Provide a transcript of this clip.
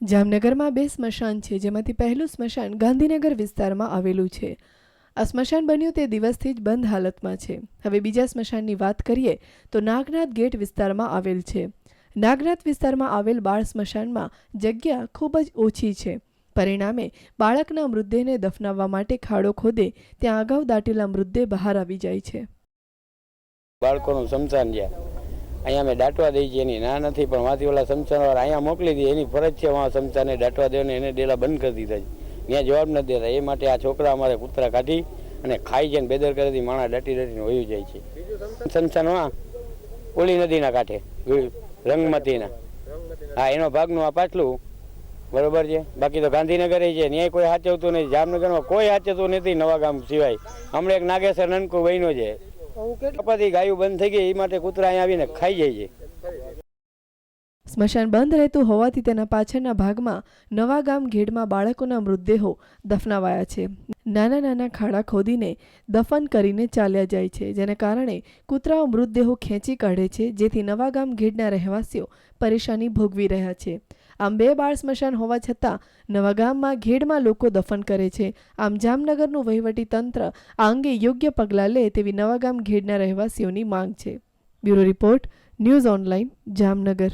જામનગરમાં બે સ્મશાન છે, જેમાંથી પહેલું સ્મશાન ગાંધીનગર વિસ્તારમાં આવેલું છે. આ સ્મશાન બન્યું તે દિવસથી જ બંધ હાલતમાં છે. હવે બીજા સ્મશાનની વાત કરીએ તો નાગનાથ ગેટ વિસ્તારમાં આવેલ છે. નાગનાથ વિસ્તારમાં આવેલ બાળ સ્મશાનમાં જગ્યા ખૂબ જ ઓછી છે. પરિણામે બાળકના મૃતદેહને દફનાવવા માટે ખાડો ખોદે ત્યાં અગાઉ દાટેલા મૃતદેહ બહાર આવી જાય છે. બાળકોનું સ્મશાન છે, અહીંયા અમે દાટવા દઈએ છીએ, એની ના નથી, પણ વાંથી ઓલા સ્મશાનવાળા અહીંયા મોકલી દઈએ, એની ફરજ છે વાં સ્મશાને દાટવા દેવાને, એને ડેલા બંધ કરી દીધા છે, ત્યાં જવાબ નથી દેતા. એ માટે આ છોકરા અમારે કૂતરા કાઢી અને ખાઈ જાય ને બેદરકારીથી માણસ દાટીને વયું જાય છે. સ્મશાનમાં ઓલી નદીના કાંઠે રંગમતીના, હા, એનો ભાગનું આ પાછલું બરોબર છે. બાકી તો ગાંધીનગર છે, ત્યાં કોઈ સાચવતું નથી. જામનગરમાં કોઈ સાચવતું નથી નવા ગામ સિવાય. હમણાં એક નાગેશ્વર નનકુ બન્યો છે, કપાતી ગાયું બંધ થઈ ગઈ, એ માટે કૂતરા અહીંયા આવીને ખાઈ જાય છે. સ્મશાન બંધ રહેતું હોવાથી તેના પાછળના ભાગમાં નવા ગામ ઘેડમાં બાળકોના મૃતદેહો દફનાવાયા છે. નાના નાના ખાડા ખોદીને દફન કરીને ચાલ્યા જાય છે, જેને કારણે કૂતરાઓ મૃતદેહો ખેંચી કાઢે છે, જેથી નવા ગામ ઘેડના રહેવાસીઓ પરેશાની ભોગવી રહ્યા છે. આમ બે બાળ સ્મશાન હોવા છતાં નવા ગામમાં ઘેડમાં લોકો દફન કરે છે. આમ જામનગરનું વહીવટી તંત્ર આ અંગે યોગ્ય પગલાં લે તેવી નવા ગામ ઘેડના રહેવાસીઓની માંગ છે. Bureau report, news online, Jamnagar.